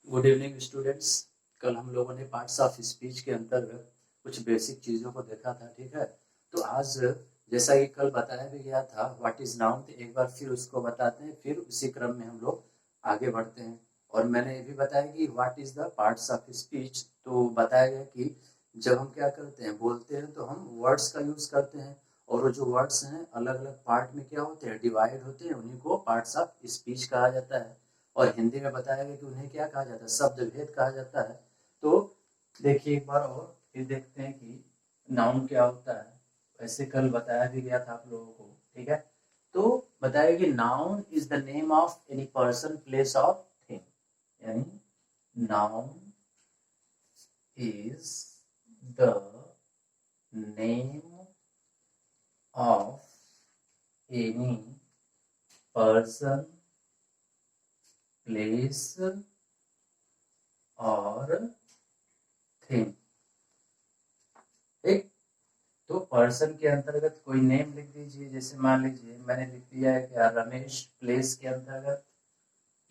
Good evening students. कल हम लोगों ने पार्ट्स ऑफ स्पीच के अंतर्गत कुछ बेसिक चीज़ों को देखा था, ठीक है। तो आज जैसा कि कल बताया भी गया था व्हाट इज नाउन, एक बार फिर उसको बताते हैं, फिर उसी क्रम में हम लोग आगे बढ़ते हैं। और मैंने ये भी बताया कि what is the parts of speech. तो बताया गया कि जब हम क्या करते हैं, बोलते हैं, तो हम वर्ड्स का यूज़ करते हैं। और वो जो वर्ड्स हैं अलग अलग पार्ट में क्या होते हैं, डिवाइड होते हैं, उन्हीं को पार्ट्स ऑफ स्पीच कहा जाता है। और हिंदी में बताया गया कि उन्हें क्या कहा जाता है, शब्द भेद कहा जाता है। तो देखिए एक बार और फिर देखते हैं कि नाउन क्या होता है। वैसे कल बताया भी गया था आप लोगों को, ठीक है। तो बताया कि noun is the name of any person, place of thing. यानी noun is the name of any person, place और थिंग। ठीक। तो पर्सन के अंतर्गत कोई नेम लिख दीजिए। जैसे मान लीजिए मैंने लिख दिया है क्या, रमेश। प्लेस के अंतर्गत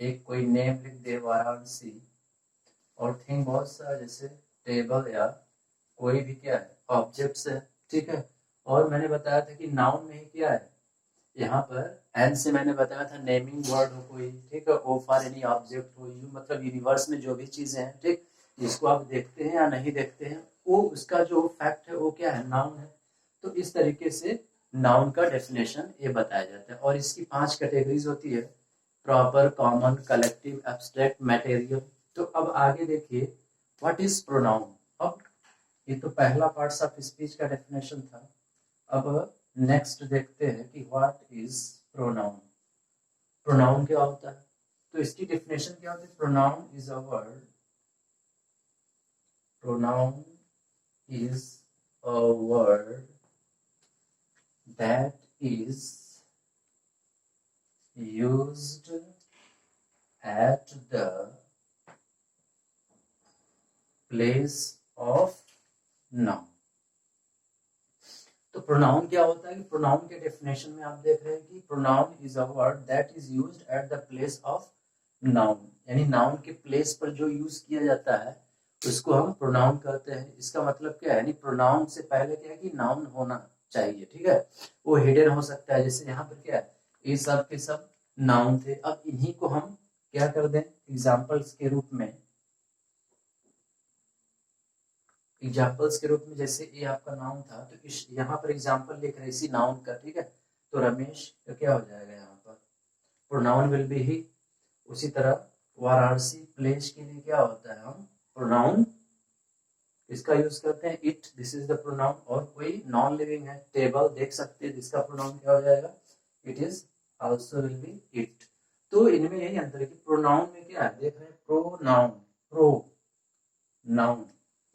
एक कोई नेम लिख दे, वाराणसी। और थिंग बहुत सारा, जैसे टेबल या कोई भी क्या है, ऑब्जेक्ट्स है, ठीक है। और मैंने बताया था कि नाउन में ही क्या है, यहाँ पर एन से मैंने बताया था नेमिंग वर्ड हो कोई, ठीक है। ओ फॉर एनी ऑब्जेक्ट हो, यू मतलब यूनिवर्स में जो भी चीजें हैं, ठीक, जिसको आप देखते हैं या नहीं देखते हैं, वो उसका जो फैक्ट है वो क्या है, नाउन है। तो इस तरीके से नाउन का डेफिनेशन ये बताया जाता है। और इसकी 5 कैटेगरीज होती है, proper, common, collective, abstract, material. तो अब आगे देखिए व्हाट इज प्रोनाउन। अब ये तो पहला पार्ट्स ऑफ स्पीच का डेफिनेशन था। अब नेक्स्ट देखते हैं कि व्हाट इज प्रोनाउन। प्रोनाउन क्या होता है, तो इसकी डेफिनेशन क्या होती है। Pronoun is a word, pronoun is a word that is used at the place of noun। तो प्रोनाउन क्या होता है कि प्रोनाउन के डेफिनेशन में आप देख रहे हैं कि pronoun is a word that is used at the place of noun. यानी नाउन के प्लेस पर जो यूज किया जाता है उसको हम प्रोनाउन कहते हैं। इसका मतलब क्या है, यानी प्रोनाउन से पहले क्या है कि नाउन होना चाहिए, ठीक है। वो हिडन हो सकता है, जैसे यहाँ पर क्या है, ये सब के सब नाउन थे। अब इन्हीं को हम क्या कर दें, एग्जाम्पल्स के रूप में, एग्जाम्पल्स के रूप में, जैसे ये आपका नाउन था तो इस यहाँ पर एग्जाम्पल लिख रहे हैं इसी नाउन का, ठीक है। तो रमेश का क्या हो जाएगा यहाँ पर, प्रोनाउन विल बी ही। उसी तरह वाराणसी प्लेस के लिए क्या होता है, हम प्रोनाउन इसका यूज करते हैं, it, this is the pronoun. और कोई नॉन लिविंग है, टेबल देख सकते हैं, जिसका प्रोनाउन क्या हो जाएगा, it is also will be it. तो इनमें यही अंतर है कि प्रोनाउन में क्या है, देख रहे हैं, प्रोनाउन, प्रो नाउन,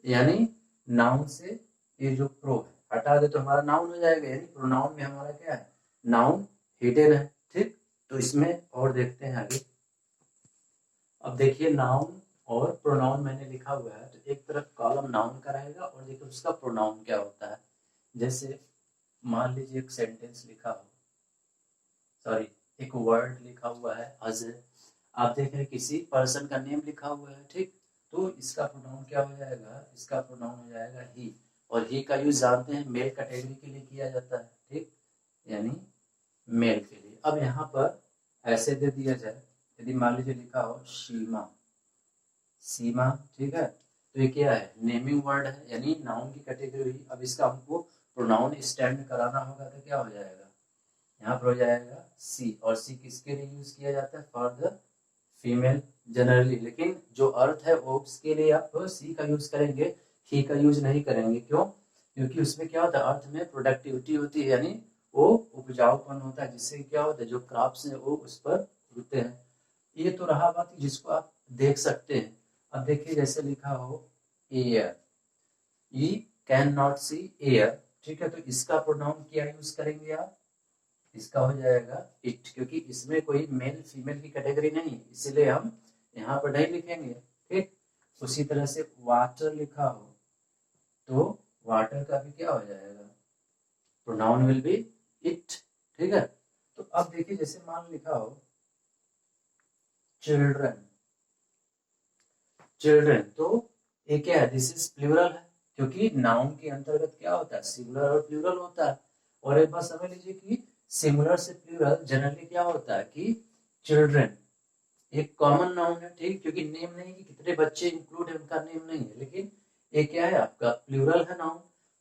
यानी नाउन से ये जो प्रो है हटा दे तो हमारा नाउन हो जाएगा। यानी प्रोनाउन में हमारा क्या है, नाउन हिडन है, ठीक। तो इसमें और देखते हैं आगे। अब देखिए नाउन और प्रोनाउन मैंने लिखा हुआ है, तो एक तरफ कॉलम नाउन का रहेगा और देखिए उसका प्रोनाउन क्या होता है। जैसे मान लीजिए एक सेंटेंस लिखा हो, सॉरी एक वर्ड लिखा हुआ है अज, आप देख रहे हैं किसी पर्सन का नेम लिखा हुआ है, ठीक। तो इसका प्रोनाउन क्या हो जाएगा, इसका प्रोनाउन हो जाएगा ही। और ही का यूज जानते हैं मेल कैटेगरी के लिए किया जाता है, ठीक, यानी मेल के लिए। अब यहाँ पर ऐसे दे दिया जाए, यदि मान लीजिए लिखा हो सीमा, सीमा, ठीक है। तो ये क्या है, नेमिंग वर्ड है, यानी नाउन की कैटेगरी हुई। अब इसका हमको प्रोनाउन स्टैंड कराना होगा तो क्या हो जाएगा, यहाँ पर हो जाएगा सी। और सी किसके लिए यूज किया जाता है, फॉर द फीमेल जनरली। लेकिन जो अर्थ है वो उसके लिए आप सी का यूज करेंगे, ही का यूज नहीं करेंगे। क्यों, क्योंकि उसमें क्या होता है, अर्थ में प्रोडक्टिविटी होती है, यानी वो उपजाऊपन होता है, जिससे क्या होता है जो क्रॉप्स है वो उस पर उगते हैं। ये तो रहा बात जिसको आप देख सकते हैं। अब देखिए जैसे लिखा हो air, I can not see air, ठीक है। तो इसका प्रोनाउन क्या यूज करेंगे आप, इसका हो जाएगा इट, क्योंकि इसमें कोई मेल फीमेल की कैटेगरी नहीं, इसीलिए हम यहाँ पर नहीं लिखेंगे, ठीक। उसी तरह से वाटर लिखा हो तो वाटर का भी क्या हो जाएगा, प्रोनाउन विल बी इट, ठीक है। तो अब देखिए जैसे मान लिखा हो चिल्ड्रन, चिल्ड्रन, तो ये क्या है, दिस इज प्लूरल है, क्योंकि नाउन के अंतर्गत क्या होता है, सिंगुलर और प्लूरल होता है। और एक बात समझ लीजिए कि सिंगुलर से प्लूरल जनरली क्या होता है कि चिल्ड्रन एक कॉमन नाउन है, ठीक, क्योंकि नेम नहीं कि कितने बच्चे इंक्लूड है उनका नेम नहीं है, लेकिन ये क्या है आपका प्लूरल है नाउन।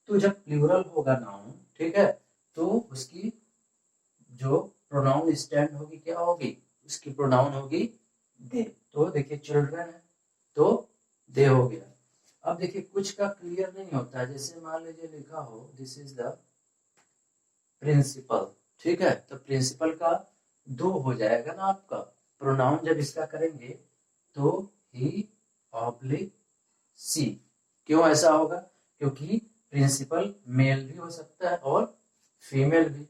तो जब प्लूरल होगा नाउन, ठीक है, तो उसकी जो प्रोनाउन स्टैंड होगी क्या होगी, उसकी प्रोनाउन होगी दे। तो देखिए चिल्ड्रन है तो दे हो गया। अब देखिए कुछ का क्लियर नहीं होता है, जैसे मान लीजिए लिखा हो दिस इज द प्रिंसिपल, ठीक है, तो प्रिंसिपल का दो हो जाएगा ना आपका प्रोनाउन जब इसका करेंगे तो ही ऑब्लिक सी। क्यों ऐसा होगा, क्योंकि प्रिंसिपल मेल भी हो सकता है और फीमेल भी,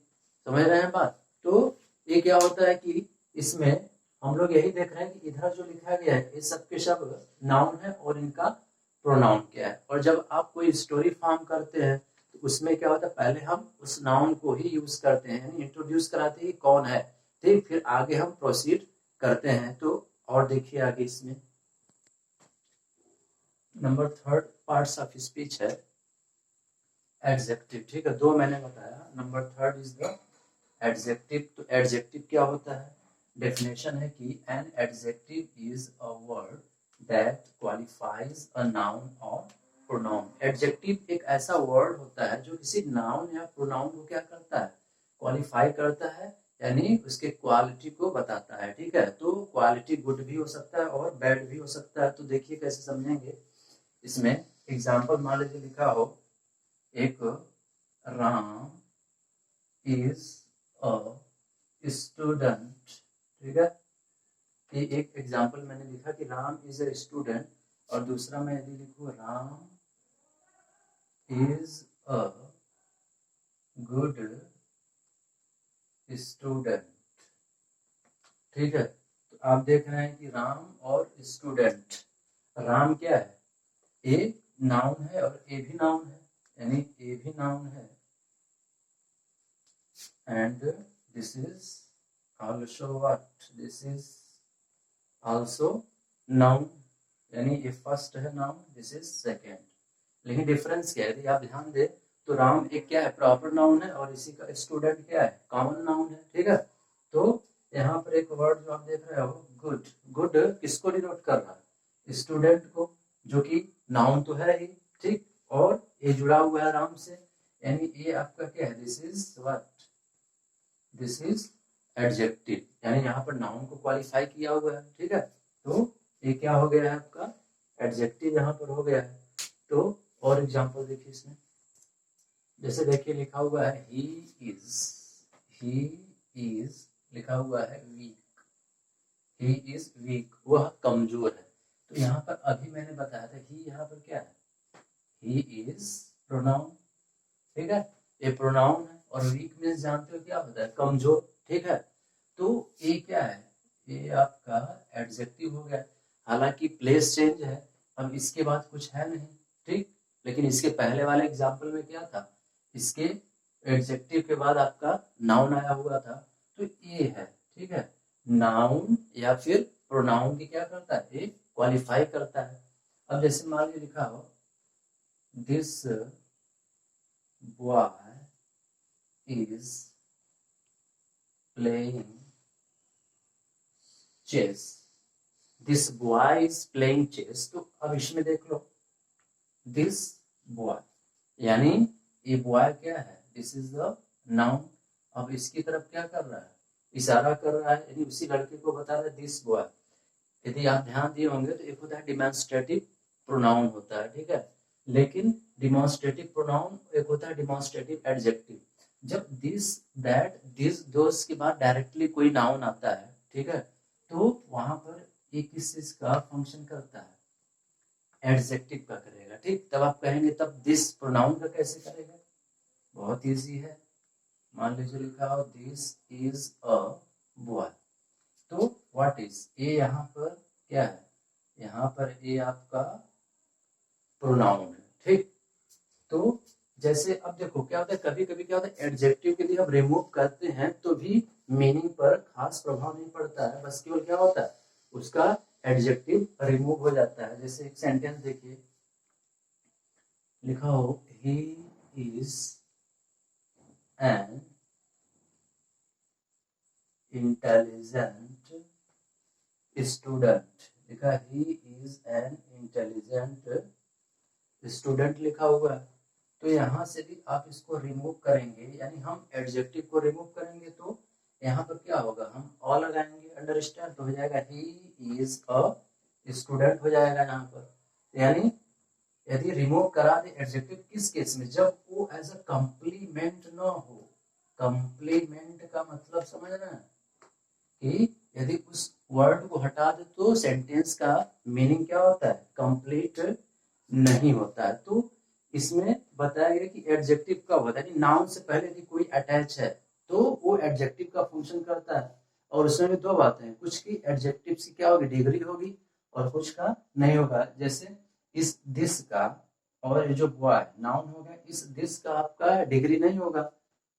समझ रहे हैं बात। तो ये क्या होता है कि इसमें हम लोग यही देख रहे हैं कि इधर जो लिखा गया है ये सब के सब नाउन है और इनका प्रोनाउन क्या है। और जब आप कोई स्टोरी फॉर्म करते हैं तो उसमें क्या होता है, पहले हम उस नाउन को ही यूज करते हैं, यानी इंट्रोड्यूस कराते हैं कौन है, ठीक, फिर आगे हम प्रोसीड करते हैं। तो और देखिए आगे इसमें नंबर 3 पार्ट्स ऑफ स्पीच है एडजेक्टिव, ठीक है, दो मैंने बताया। Number 3 is the adjective. तो एडजेक्टिव क्या होता है, डेफिनेशन है कि an adjective is a word that qualifies a noun और प्रोनाउन। एडजेक्टिव एक ऐसा वर्ड होता है जो किसी नाउन या प्रोनाउन को क्या करता है, क्वालिफाई करता है, यानी उसके क्वालिटी को बताता है, ठीक है। तो क्वालिटी गुड भी हो सकता है और बैड भी हो सकता है। तो देखिए कैसे समझेंगे, इसमें एग्जाम्पल मान लीजिए लिखा हो एक राम इज अ स्टूडेंट, ठीक है, ये एक एग्जाम्पल मैंने लिखा कि राम इज अ स्टूडेंट, और दूसरा मैं यदि लिखूं Ram is a good student, ठीक है। तो आप देख रहे हैं कि राम और स्टूडेंट, राम क्या है, ए नाउन है और ए भी नाउन है, यानी ए भी नाउन है and this is also what, this is also known, यानी ये फर्स्ट है नाउन, दिस इज सेकेंड। लेकिन डिफरेंस क्या है, यदि आप ध्यान दें तो राम एक क्या है, प्रॉपर नाउन है, और इसी का स्टूडेंट क्या है, कॉमन नाउन है, ठीक है। तो यहाँ पर एक वर्ड जो आप देख रहे हो गुड, गुड किसको डिनोट कर रहा है, स्टूडेंट को, जो कि नाउन तो है ही, ठीक, और ये जुड़ा हुआ है राम से, यानी ये आपका क्या है, this is what, this is adjective, यानी यहाँ पर नाउन को क्वालिफाई किया हुआ है, ठीक है। तो ये क्या हो गया है आपका एडजेक्टिव यहाँ पर हो गया है। तो और एग्जांपल देखिए इसमें, जैसे देखिए लिखा हुआ है ही इज लिखा हुआ है वीक, ही इज वीक, वह कमजोर है। तो यहाँ पर अभी मैंने बताया था ही यहाँ पर क्या है, ही इज प्रोनाउन, ठीक है, ये प्रोनाउन है, और वीक मीन्स जानते हो क्या होता है, कमजोर, ठीक है। तो ये क्या है, ये आपका एडजेक्टिव हो गया। हालांकि प्लेस चेंज है, अब इसके बाद कुछ है नहीं, ठीक, लेकिन इसके पहले वाले एग्जाम्पल में क्या था, इसके एडजेक्टिव के बाद आपका नाउन आया हुआ था। तो ये है, ठीक है, नाउन या फिर प्रोनाउन की क्या करता है, ये क्वालिफाई करता है। अब जैसे मान लीजिए लिखा हो this boy is playing chess, this boy is playing chess. तो अब इसमें देख लो दिस बॉय, यानी ये बॉय क्या है, दिस इज द नाउन। अब इसकी तरफ क्या कर रहा है, इशारा कर रहा है, यानी उसी लड़के को बता रहा है दिस बॉय। यदि आप ध्यान दिए होंगे तो एक होता है डिमॉन्स्ट्रेटिव प्रोनाउन होता है, ठीक है, लेकिन डिमॉन्स्ट्रेटिव प्रोनाउन एक होता है डिमॉन्स्ट्रेटिव एडजेक्टिव। जब दिस दैट दिस दोस के बाद डायरेक्टली कोई नाउन आता है, ठीक है, तो वहां पर एक किस चीज का फंक्शन करता है, एडजेक्टिव का करेगा, ठीक। तब आप कहेंगे तब दिस प्रोनाउन का कैसे करेगा, बहुत इजी है। मान लीजिए लिखा हो दिस इज अ बॉय, तो व्हाट इज, ये यहाँ पर क्या है, यहाँ पर ये आपका प्रोनाउन है, ठीक। तो जैसे अब देखो क्या होता है, कभी कभी क्या होता है एडजेक्टिव के लिए हम रिमूव करते हैं तो भी मीनिंग पर खास प्रभाव नहीं पड़ता है, बस केवल क्या होता है उसका एडजेक्टिव रिमूव हो जाता है। जैसे एक सेंटेंस देखिए, लिखा हो he is an intelligent student, लिखा he is an intelligent student लिखा हुआ है। तो यहाँ से भी आप इसको रिमूव करेंगे, यानी हम एडजेक्टिव को रिमूव करेंगे तो यहाँ पर क्या होगा, हम ऑ लगाएंगे, अंडरस्टैंड, तो हो जाएगा ही इज अ स्टूडेंट हो जाएगा यहाँ पर। यानी यदि रिमूव करा दे एडजेक्टिव किस केस में, जब वो एज अ कंप्लीमेंट ना हो। कंप्लीमेंट का मतलब समझना है कि यदि उस वर्ड को हटा दे तो सेंटेंस का मीनिंग क्या होता है, कंप्लीट नहीं होता है। तो इसमें बताया गया कि एडजेक्टिव कब होता है, नाउन से पहले यदि कोई अटैच है तो वो एडजेक्टिव का फंक्शन करता है। और उसमें भी दो बातें हैं, कुछ की एडजेक्टिव की क्या होगी, डिग्री होगी, और कुछ का नहीं होगा। जैसे इस दिस का और ये जो बॉय नाउन होगा, इस दिस का आपका डिग्री नहीं होगा,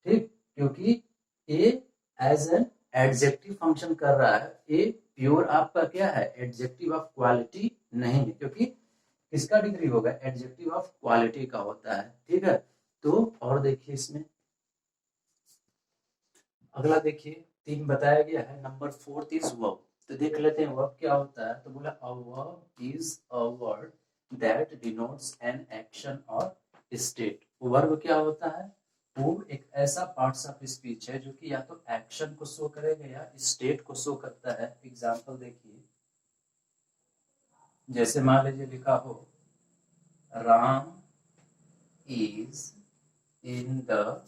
ठीक, क्योंकि ये एज एन एडजेक्टिव फंक्शन कर रहा है। ये प्योर आपका क्या है, एडजेक्टिव ऑफ क्वालिटी नहीं है, क्योंकि किसका डिग्री होगा, एडजेक्टिव ऑफ क्वालिटी का होता है, ठीक है। तो और देखिए इसमें अगला देखिए 3 बताया गया है, नंबर 4 इज वर्ब। तो देख लेते हैं वर्ब क्या होता है। तो बोला a verb is a word that denotes an action और स्टेट। वर्ब क्या होता है, वो एक ऐसा पार्ट्स ऑफ स्पीच है जो कि या तो एक्शन को शो करेगा या स्टेट को शो करता है। एग्जांपल देखिए, जैसे मान लीजिए लिखा हो Ram is in the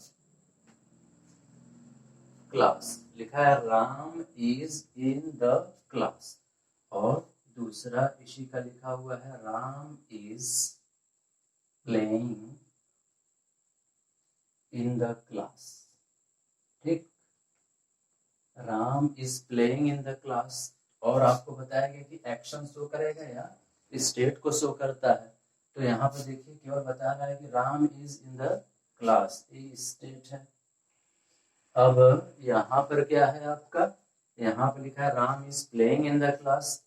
class, लिखा है Ram is in the class. और दूसरा इसी का लिखा हुआ है Ram is playing in the class, ठीक, Ram is playing in the class. और आपको बताया गया कि एक्शन शो करेगा या स्टेट को शो करता है। तो यहाँ पर देखिए केवल बता रहा है कि Ram is in the class, ये स्टेट है। अब यहाँ पर क्या है आपका, यहाँ पर लिखा है Ram is playing in the class,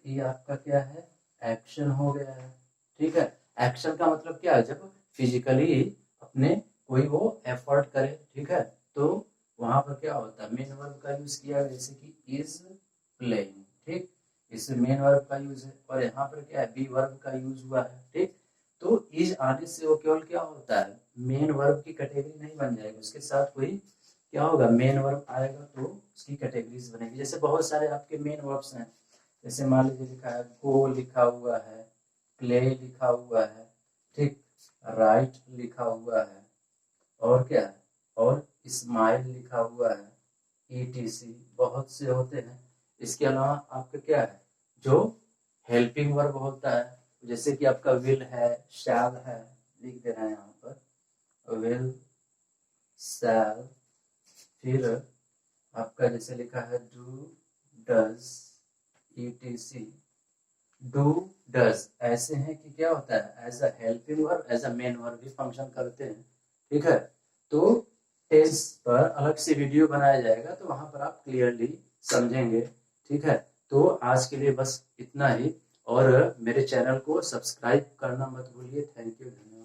ये आपका क्या है, एक्शन हो गया है, ठीक है। एक्शन का मतलब क्या है, जब फिजिकली अपने कोई वो एफर्ट करे, ठीक है, तो वहां पर क्या होता है, मेन वर्ब का यूज किया, जैसे कि इज प्लेइंग, ठीक, इसमें मेन वर्ब का यूज है। और यहाँ पर क्या है, बी वर्ब का यूज हुआ है, ठीक। तो इज आने से वो केवल क्या होता है, मेन वर्ब की कैटेगरी नहीं बन जाएगी, उसके साथ कोई क्या होगा, मेन वर्ब आएगा तो उसकी कैटेगरीज बनेगी। जैसे बहुत सारे आपके मेन वर्ब्स हैं, जैसे मान लीजिए लिखा है गो लिखा हुआ है, प्ले लिखा हुआ है, ठीक, राइट लिखा हुआ है, और क्या है, और स्माइल लिखा हुआ है, ईटीसी बहुत से होते हैं। इसके अलावा आपका क्या है, जो हेल्पिंग वर्ब होता है, जैसे कि आपका विल है, शैल है, लिख दे रहे हैं यहाँ पर विल, शैल, फिर आपका जैसे लिखा है do, does, etc, do, does ऐसे हैं कि क्या होता है, as a helping verb, as a main verb भी फंक्शन करते हैं, ठीक है। तो टेंस पर अलग से वीडियो बनाया जाएगा, तो वहां पर आप क्लियरली समझेंगे, ठीक है। तो आज के लिए बस इतना ही, और मेरे चैनल को सब्सक्राइब करना मत भूलिए। थैंक यू, धन्यवाद।